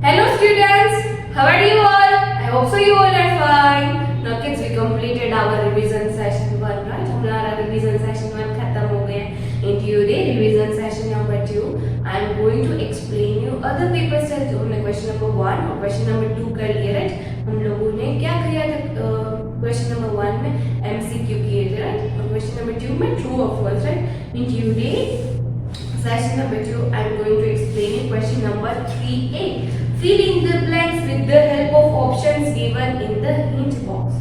Hello students, how are you all? I hope so you all are fine. Now kids, we completed our revision session 1, right? हमारा revision session 1 खत्म हो गया. In today revision session number 2, I am going to explain you other paper styles. हमने question number 1 और question number 2 कर लिया, right? हम लोगों ने क्या किया था question number 1 में MCQ किए थे, right? और question number 2 में true or false, right? In today session number 2, I am going to explain you question number 3A. Fill in the blanks with the help of options given in the hint box.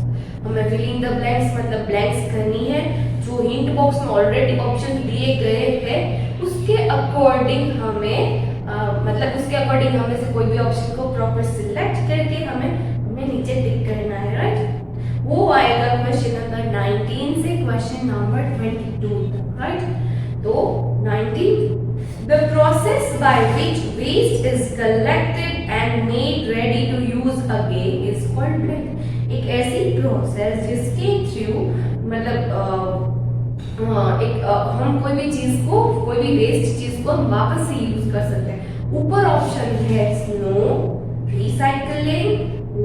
हमें fill in the blanks मतलब blanks करनी है. जो hint box में already options दिए गए हैं उसके according हमें मतलब उसके according हमें से कोई भी option को proper select करके हमें नीचे टिक करना है, right? वो आएगा question number 19 से question number 22 तक, right? तो 19 The process by which waste is collected and made ready to use again is called blend. एक ऐसी प्रोसेस जिसके थ्रू मतलब हम कोई भी चीज को कोई भी वेस्ट चीज को हम वापस से यूज कर सकते हैं. ऊपर ऑप्शन है स्नो, रिसाइकलिंग,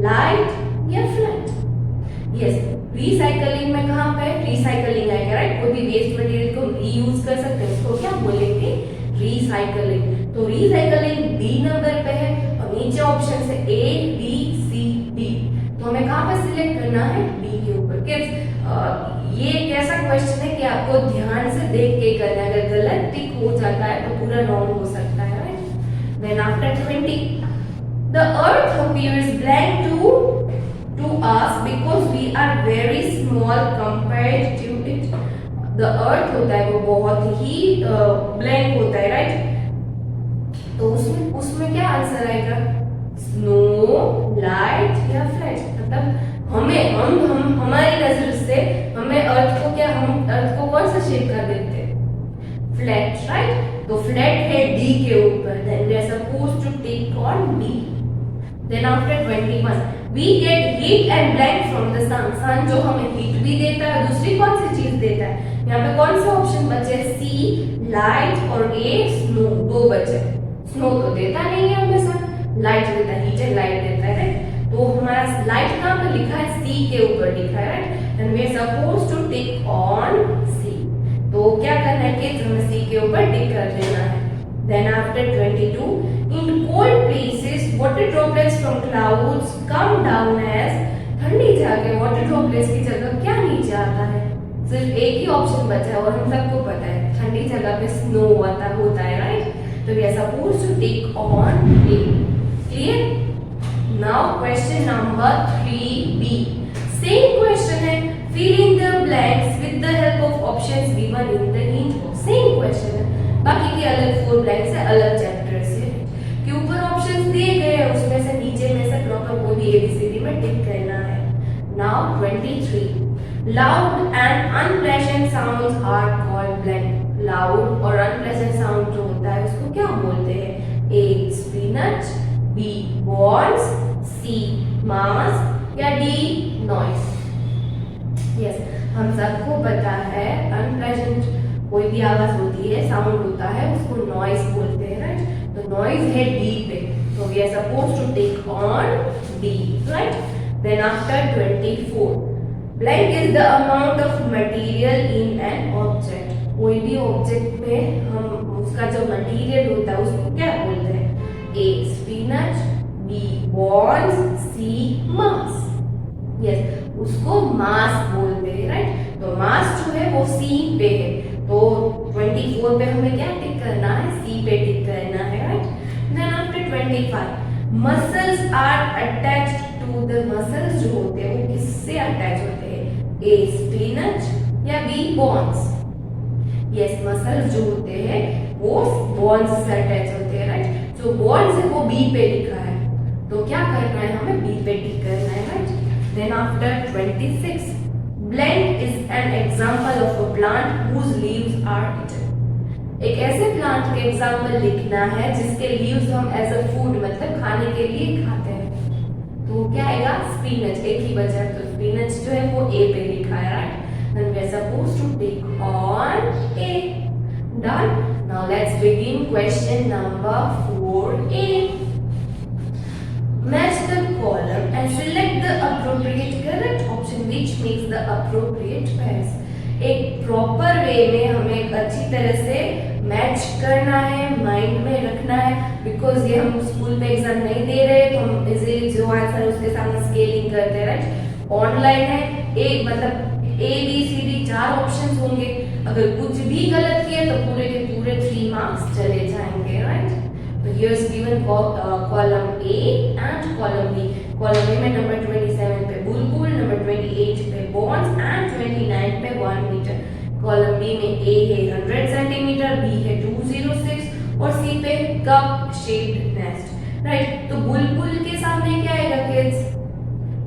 लाइट या फ्लैट. यस, रिसाइकलिंग में कहाँ पे रिसाइकलिंग आएगा, राइट? कोई भी वेस्ट मटेरियल को रीयूज कर सकते हैं, उसको क्या बोलेंगे? रिसाइकलिंग. तो रिसाइकलिंग डी नंबर पे है और नीचे ऑप्शन है ए बी सी डी. तो हमें कहाँ पे सिलेक्ट करना है? बी के ऊपर. किड्स, ये एक ऐसा क्वेश्चन है कि आपको ध्यान से देख के करना है. अगर गलत टिक हो जाता है तो पूरा रॉन्ग हो सकता है, right? Then after 20 the earth appears blank to us because we are very small compared to it. The earth होता है वो बहुत ही ब्लैंक होता है, राइट? तो उसमें क्या आंसर आएगा? स्नो, लाइट या फ्लैट. मतलब हम हमारी नजर से हम अर्थ को कौन सा शेप कर देते हैं? Flat, right? तो फ्लैट है डी के ऊपर. Then we are supposed to take on D. Then after 21, we get heat and blank from the sun. Sun जो हमें heat भी देता है, दूसरी कौन सी चीज देता है? यहाँ पे कौन सा ऑप्शन बचे? सी, लाइट और ए स्नो. दो बचे. स्नो तो देता नहीं है हमें सन, लाइट देता है, हीट एंड लाइट देता है, राइट? तो हमारा लाइट कहाँ पे लिखा है? सी के ऊपर लिखा है, right? And we are suppose to tick on C. तो क्या करना है कि हमें सी के ऊपर टिक कर देना है. Then after 22, in cold places, water droplets from clouds come down as ठंडी जगह water droplets की जगह क्या नीचे आता है? सिर्फ एक ही ऑप्शन बचा है और हम सबको पता है ठंडी जगह पे स्नो होता है, राइट? तो we are supposed to take on A. Clear? Now question number 3B. Same question है. Fill in the blanks with the help of options given in the hint box. Same question है. बाकी के अलग 4 blanks है, अलग chapter से के ऊपर ऑप्शंस दिए गए हैं, उसमें से नीचे में से प्रॉपर कोई भी एबीसीडी में टिक करना है. Now 23 loud and unpleasant sounds are called blank. Loud और अनप्लेजेंट साउंड जो होता है उसको क्या बोलते हैं? A spinach, B bones, C mass या डी नॉइस. यस, हम सबको पता है अनप्लेजेंट कोई भी आवाज होती है, साउंड होता है, उसको नॉइज बोलते हैं, राइट? तो नॉइज है डी पे. तो we are supposed to take on D, right? Then after 24 blank is the amount of material in an object. कोई भी ऑब्जेक्ट में हम उसका जो मटेरियल होता है उसको क्या बोलते हैं? A spinach, B bones, C mass. Yes, उसको मास बोलते हैं, राइट? तो मास जो है वो सी पे है. तो 24 पे हमें क्या टिक करना है? सी पे टिक करना है, right? Then after 25 muscles are attached to the. Muscles जो होते हैं वो किससे अटैच होते हैं? ए स्पिनच या बी बॉन्स. यस, मसल्स जो होते हैं वो बॉन्स से अटैच होते हैं, राइट? जो बॉन्स है वो बी पे लिखा है, तो क्या करना है? हमें बी पे टिक करना है, right? Then after 26 Blank is an example of a plant whose leaves are eaten. एक ऐसे प्लांट के एग्जाम्पल लिखना है जिसके लीव्स हम एज अ फूड मतलब खाने के लिए खाते हैं. तो क्या आएगा? स्पिनच. एक ही बचा है तो स्पिनच जो है वो ए पे लिखा है, right? Then we are supposed to take on A. Done. Now let's begin question number 4A. Match the column and select the appropriate correct option which makes the appropriate pairs. एक proper way में हमें एक अच्छी तरह से match करना है, mind में रखना है, बिकॉज ये हम स्कूल में एग्जाम नहीं दे रहे तो हम इजीली जो आंसर है उसके सामने स्केलिंग करते हैं, राइट। ऑनलाइन है, एक मतलब A B C D 4 options होंगे, अगर कुछ भी गलत किया तो पूरे के पूरे 3 मार्क्स चले जाएंगे, राइट। तो here is given column A and column B. Column A में नंबर 27 पे बुलबुल, नंबर 28 पे बॉन्स एंड 29 पे 1 मीटर। कॉलम बी में ए है 100 सेंटीमीटर, बी है 206 और सी पे कप शेप्ड नेस्ट, राइट। तो बुलबुल के सामने क्या आएगा किड्स?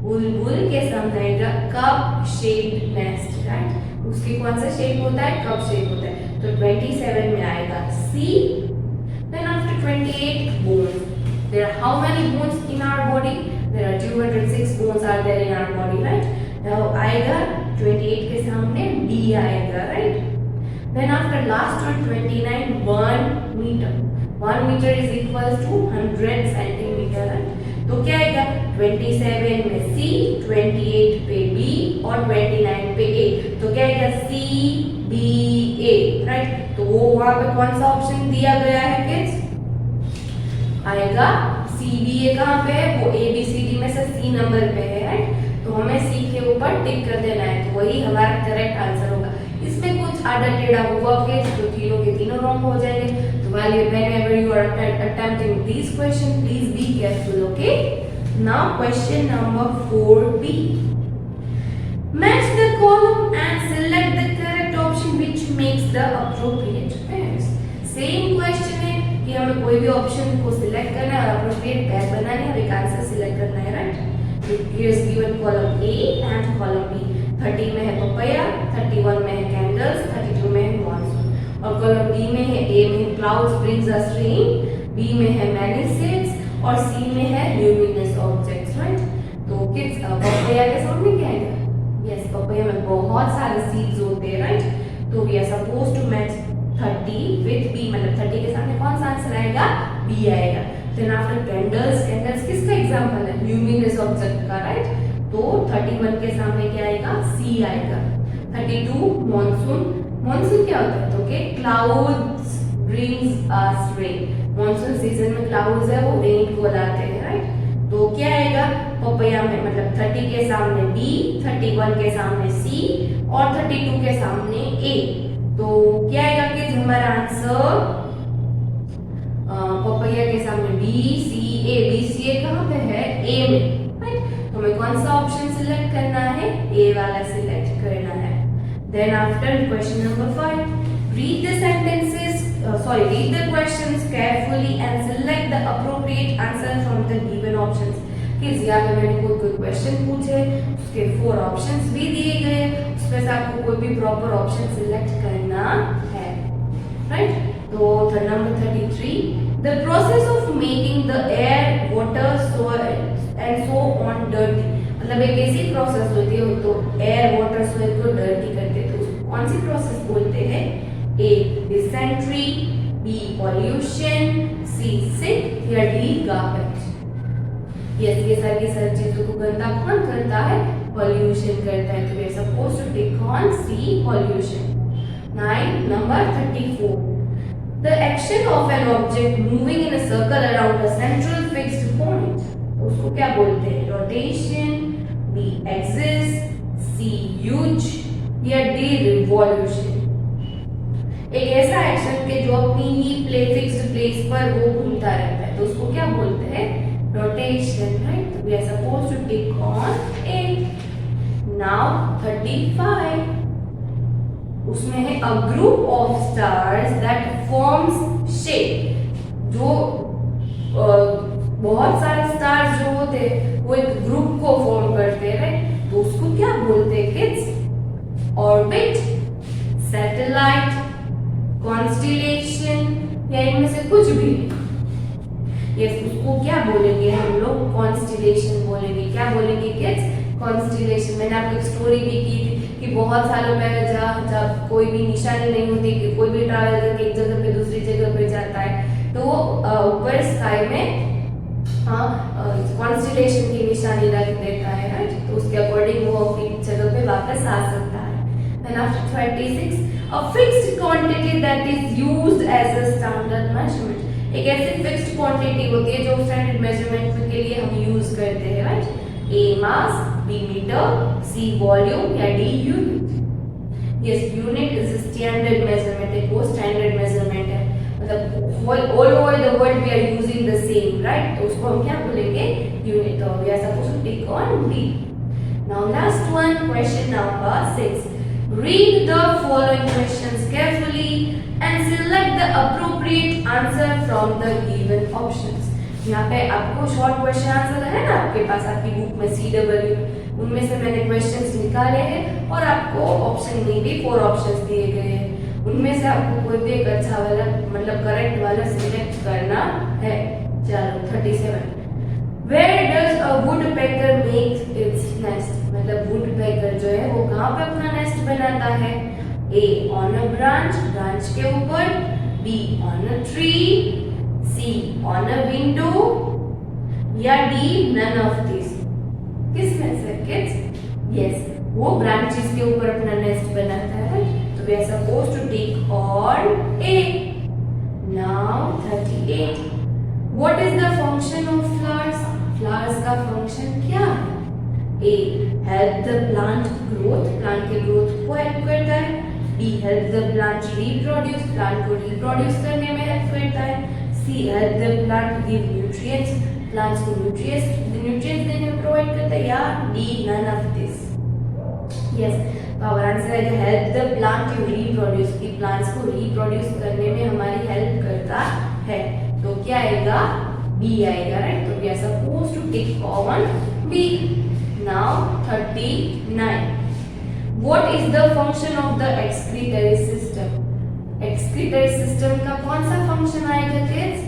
बुलबुल के सामने आएगा कप शेप्ड नेस्ट, राइट। उसकी कौन सा शेप होता है? कप शेप होता है। तो 27 में आएगा सी। Then after 28 bones. There are how many bones in our body? There are 206 bones are there in our body, right? Now आएगा 28 के सामने B आएगा, right? Then after last one 29 1 meter. 1 meter is equals to 100 centimeter, right? तो क्या आएगा? 27 में C, 28 पे B और 29 पे A. तो क्या आएगा? C B A, right. तो वो वहां पे कौन सा ऑप्शन दिया गया है किड्स? आएगा C B A। कहाँ पे है? वो A B C D में से C नंबर पे है, राइट। तो हमें C के ऊपर टिक कर देना है, तो वही हमारा करेक्ट आंसर होगा। इसमें कुछ आड़ा टेढ़ा हुआ किड्स तो तीनों के तीनों रॉन्ग हो जाएंगे। तो whenever you are attempting these questions, please be careful, okay? Now question number 4B. Match the column and select the correct option which makes the appropriate pairs. Same question है कि हमें कोई भी ऑप्शन को select करना है और appropriate pair बनानी है और एक आंसर सिलेक्ट करना है, right. Here is given column A and column B. 30 में है पपैया, 31 में है कैंडल्स, 32 में है मॉनसून। और कॉलम B में है, A में है clouds brings us rain, B में है मैनी सीड्स और C में है ल्यूमिनस ऑब्जेक्ट्स, राइट। तो किड्स पपैया के सामने क्या है? यस, पपैया में बहुत सारे सीड्स होते हैं, राइट। तो we are suppose to match 30 with B, मतलब 30 के सामने कौन सा आंसर आएगा? B आएगा। देन आफ्टर कैंडल्स, कैंडल्स किसका एग्जांपल है? ल्यूमिनस ऑब्जेक्ट का, राइट। तो 31 के सामने क्या आएगा? C आएगा। 32 मॉनसून, मॉनसून क्या होता है? तो के clouds brings us rain. Monsoon season में क्लाउड्स है वो रेन को लाते हैं, राइट। तो क्या आएगा? पपैया में मतलब 30 के सामने B, 31 के सामने C और 32 के सामने A। तो क्या आएगा कि हमारा आंसर पपैया के सामने B C A। B C A कहाँ पे है? A में, राइट। तो हमें कौन सा ऑप्शन सिलेक्ट करना है? A वाला सिलेक्ट करना है। Then after question number 5, read the sentences, read the questions carefully and select the appropriate answer from the given options. किस यहाँ पे मैंने कोई क्वेश्चन पूछे, उसके 4 ऑप्शंस भी दिए गए, उसमें से आपको कोई भी प्रॉपर ऑप्शन सिलेक्ट करना है, राइट। तो number 33, the process of making the air, water, soil and so on dirty, मतलब एक ऐसी प्रोसेस होती है तो एयर वाटर सोइल को डर्टी करते हैं, तो उसको कौन सी प्रोसेस बोलते हैं? A dysentery, B pollution, C sick या D garbage। यस, ये सारी चीजों को गंदा कौन करता है? पॉल्यूशन करता है। तो we are supposed to tick on C pollution. 9 number 34, the action of an object moving in a circle around a central fixed point, तो उसको क्या बोलते हैं? Rotation, B axis, C huge या डी रिवॉल्यूशन। एक ऐसा एक्शन के जो अपनी ही फिक्स्ड प्लेस पर वो घूमता रहता है, तो उसको क्या बोलते हैं? rotation, right? We are supposed to tick on A. Now 35, उसमें है a group of stars that forms shape। जो बहुत सारे स्टार्स जो होते हैं वो एक ग्रुप को फॉर्म करते हैं, राइट। तो उसको क्या बोलते हैं किड्स? ऑर्बिट, सैटेलाइट, कॉन्स्टिलेशन या इनमें से कुछ भी। यस, उसको क्या बोलेंगे हम लोग? कॉन्स्टिलेशन बोलेंगे। क्या बोलेंगे किड्स? कॉन्स्टिलेशन। मैंने आपको एक स्टोरी भी की थी कि बहुत सालों पहले जब कोई भी निशानी नहीं होती, कि कोई भी ट्रैवल करके एक जगह पे दूसरी जगह पे जाता है, तो वो ऊपर स्काई में कॉन्स्टेलेशन की निशानी रख देता है, राइट? तो उसके अकॉर्डिंग वो अपनी जगह पे वापस आ सकता है। Then after 26, a fixed quantity that is used as a standard measurement. एक ऐसी फिक्स्ड क्वांटिटी होती है जो स्टैंडर्ड मेजरमेंट के लिए हम यूज करते हैं, right? A mass, B meter, C volume या D unit. Yes, unit is a standard measurement. एक वो standard measurement है, मतलब all over the world we are using the same, right? तो उसको हम क्या बोलेंगे? Unit. तो we are supposed to take on D. Now last one, question number 6. Read the following questions carefully and select the appropriate answer from the given options. यहाँ पे आपको short question answer है ना आपके पास आपकी बुक में CW, उनमें से मैंने क्वेश्चंस निकाले हैं और आपको ऑप्शन में भी 4 ऑप्शंस दिए गए हैं। उनमें से आपको कोई भी एक अच्छा वाला मतलब करेक्ट वाला सिलेक्ट करना है। चलो 37. Where does a woodpecker make its nest? मतलब woodpecker जो है वो कहाँ पे अपना नेस्ट बनाता है? A on a branch, branch के ऊपर, B on a tree, C on a window या D none of these. किसमें से kids? Yes, वो branches के ऊपर अपना नेस्ट बनाता है, right? So we are supposed to take on A. Now 38. What is the function of flowers? Flowers का function क्या है? A. Help the plant growth, plant के growth को help करता है. B. Help the plant reproduce, plant को reproduce करने में help करता है. C. Help the plant give nutrients, plants को nutrients देने में provide करता है. या D. None of this. Yes, तो our answer है help the plant to reproduce, कि plants को reproduce करने में हमारी help करता है. तो क्या आएगा? B आएगा, right? तो we are supposed to take on B. Now 39. What is the function of the excretory system? Excretory system का कौन सा function आएगा kids?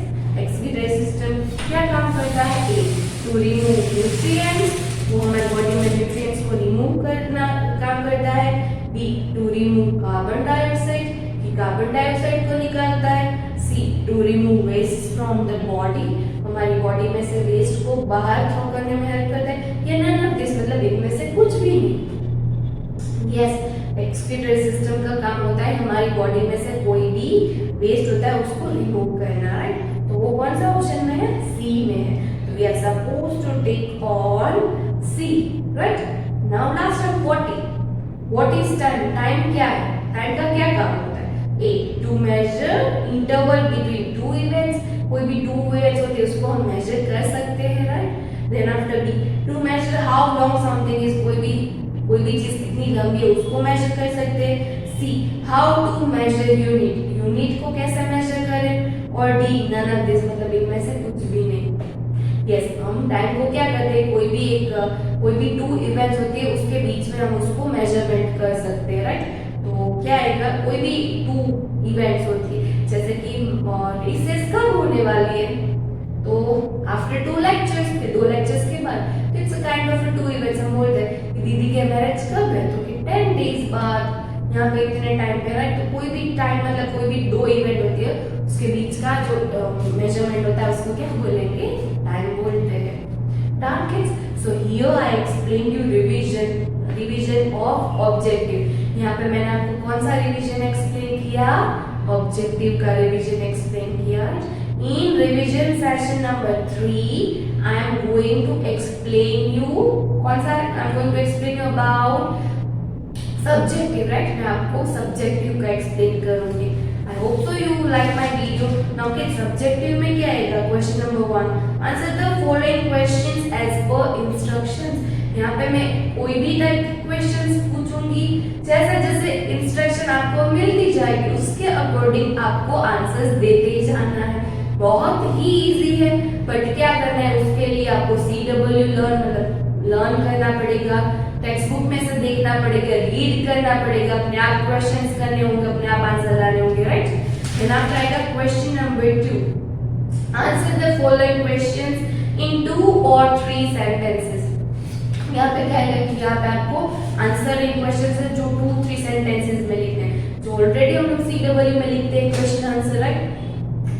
Excretory system क्या काम करता है? A. To remove nutrients, वो हमारे बॉडी में nutrients को remove करना काम करता है. B. To remove carbon dioxide, कि carbon dioxide को निकालता है. C. To remove waste from the body, हमारी बॉडी में से वेस्ट को बाहर थ्रो करने में हेल्प करता है. या नन ऑफ दिस, मतलब इनमें से कुछ भी नहीं. यस, एक्सक्रीटरी सिस्टम का काम होता है हमारी बॉडी में से कोई भी वेस्ट होता है उसको रिमूव करना, राइट? तो वो कौन सा ऑप्शन में है? सी में है. तो we are supposed to take on C, right? Now last one 40. What is time? Time क्या है? टाइम का क्या काम होता है? A. To measure interval between two events, कोई भी 2 इवेंट्स होते हैं उसको हम मेजर कर सकते हैं, right? Then after B. To measure how long something is, कोई भी चीज कितनी लंबी है उसको मेजर कर सकते हैं. C. How to measure unit, unit को कैसे मेजर करें. और डी. नन ऑफ दिस, मतलब इनमें से कुछ भी नहीं. यस, हम टाइम को क्या करते हैं, कोई भी 2 इवेंट्स होती है उसके बीच में हम उसको मेजरमेंट कर सकते हैं, राइट? तो क्या आएगा? कोई भी 2 इवेंट्स होती है, जैसे कि रिसेस कब होने वाली है, तो आफ्टर 2 लेक्चर्स, फिर 2 लेक्चर्स के बाद. It's a kind of 2 events. हम बोलते हैं कि दीदी के मैरिज कब है, तो कि 10 डेज बाद, यहाँ पे इतने टाइम पे, राइट? तो कोई भी टाइम मतलब कोई भी 2 इवेंट होती है उसके बीच का जो मेजरमेंट होता है उसको क्या बोलेंगे? टाइम बोलते हैं. Done kids? So here I explain you revision of objective. यहाँ पे मैंने आपको कौन सा रिवीजन एक्सप्लेन किया? ऑब्जेक्टिव का रिवीजन एक्सप्लेन किया. In revision session number 3, I am going to explain you कौन सा? I am going to explain you about subjective, right? मैं आपको subjective का explain करूँगी. I hope so you like my video. Now किस subjective में क्या आएगा? Question number 1. Answer the following questions as per instructions. यहाँ पे मैं कोई भी टाइप के क्वेश्चंस पूछूंगी, जैसे जैसे इंस्ट्रक्शन आपको मिलती जाएगी उसके अकॉर्डिंग आपको आंसर्स देते ही जाना है. बहुत ही इजी है, बट क्या करना है उसके लिए आपको CW लर्न करना पड़ेगा, टेक्स्ट बुक में से देखना पड़ेगा, रीड करना पड़ेगा, अपने आप क्वेश्चंस करने होंगे, अपने आप आंसर लाने होंगे, राइट? देन आपका आएगा question number 2. Answer the following questions in 2 or 3 sentences. यहाँ पे क्या है कि यहाँ पे आपको आंसर इन क्वेश्चंस है जो 2-3 सेंटेंसेस में लिखने हैं, जो ऑलरेडी हम लोग CW में लिखते हैं क्वेश्चन आंसर, राइट?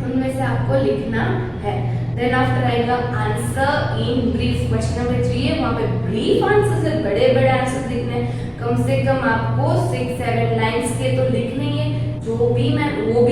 उनमें से आपको लिखना है. देन आफ्टर आएगा answer in brief. Question number 3 है, वहां पे ब्रीफ आंसर से बड़े बड़े आंसर लिखने हैं, कम से कम आपको 6-7 लाइंस के तो लिखने ही है। वो भी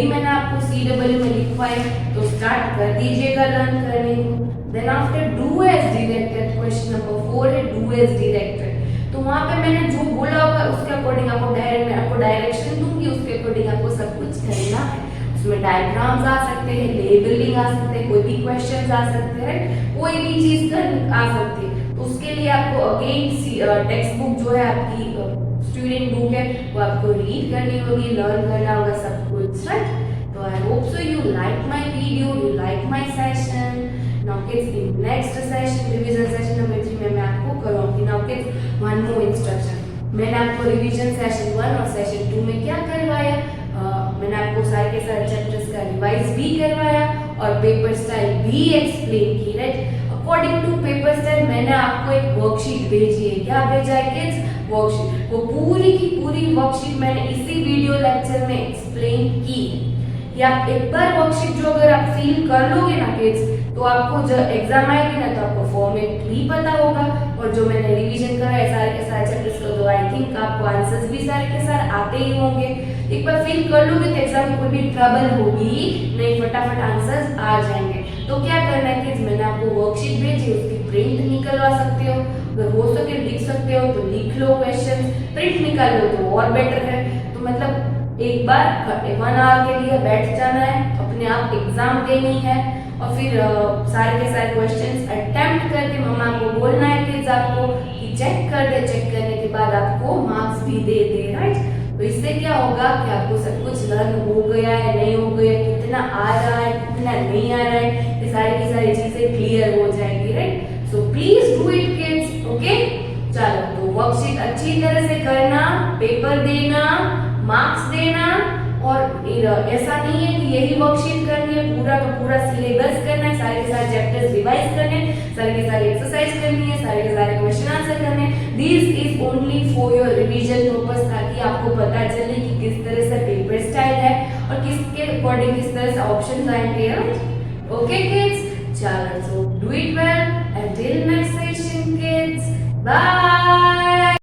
मैंने आपको CW में लिखवाए, तो स्टार्ट कर दीजिएगा लर्न करने को। Then after do as directed, question number 4 है डू एज डायरेक्टेड। तो वहां पे मैंने जो बोला होगा उसके अकॉर्डिंग आपको डायरेक्शन दूंगी, उसके अकॉर्डिंग आपको सब कुछ करना है। उसमें डायग्राम्स आ सकते हैं, लेबलिंग आ सकते हैं, कोई भी क्वेश्चंस आ सकते हैं, कोई भी चीज आ सकती है। तो उसके लिए आपको अगेन टेक्स्ट बुक जो है आपकी स्टूडेंट बुक है वो आपको रीड करनी होगी, लर्न करना होगा सब कुछ, राइट। तो I hope so you like my video, you like my session. Now kids, in next session revision session number 3 में मैं आपको कराऊंगी। Now kids, one more instruction. मैंने आपको रिवीजन सेशन 1 और सेशन 2 में क्या करवाया, मैंने आपको सारे के सारे चैप्टर्स का रिवाइज भी करवाया और पेपर स्टाइल भी एक्सप्लेन की, right. According to paper style मैंने आपको एक वर्कशीट भेजी है। क्या भेजा है किड्स? वर्कशीट। वो पूरी की पूरी वर्कशीट मैंने इसी वीडियो लेक्चर में एक्सप्लेन की है। कि आप एक बार वर्कशीट जो अगर आप फिल कर लोगे ना किड्स, तो आपको जब एग्जाम आएगी ना तो आपको फॉर्मेट भी पता होगा। और जो मैंने रिवीजन करा है सारे के सारे चैप्टर्स का, तो आई थिंक आपको आंसर्स भी सारे के सारे आते ही होंगे। एक बार फिल कर लोगे तो एग्जाम में कोई भी ट्रबल होगी नहीं, फटाफट आंसर्स आ जाएंगे। तो क्या करना है किड्स, मैंने आपको वर्कशीट भेजी, उसकी प्रिंट निकलवा सकते हो, अगर हो सके लिख सकते हो तो लिख लो क्वेश्चन, प्रिंट निकाल लो तो और बेटर है। तो मतलब एक बार 1 आवर के लिए बैठ जाना है, अपने आप एग्जाम देनी है और फिर सारे के सारे क्वेश्चंस अटेम्प्ट करके मम्मा को बोलना है किड्स आपको कि चेक कर दे, चेक करने के बाद आपको मार्क्स भी दे दे, राइट। तो इससे क्या होगा कि आपको सब कुछ लर्न हो गया है, नहीं हो गया, कितना आ रहा है, कितना नहीं आ रहा है, ये सारी की सारी चीजें क्लियर हो जाएंगी, right. So please do it kids, okay. चलो, तो वर्कशीट अच्छी तरह से करना, पेपर देना, मार्क्स देना। और ऐसा नहीं है कि यही वर्कशीट करनी है, पूरा का पूरा सिलेबस करना है, सारे के सारे चैप्टर्स रिवाइज करने, सारे के सारे एक्सरसाइज करनी है, सारे के सारे क्वेश्चन आंसर करने। This is only for your revision purpose, ताकि आपको पता चले कि किस तरह से पेपर स्टाइल है और किसके अकॉर्डिंग किस तरह से ऑप्शंस आएंगे, ओके किड्स। चलो, so do it well until next session kids, bye।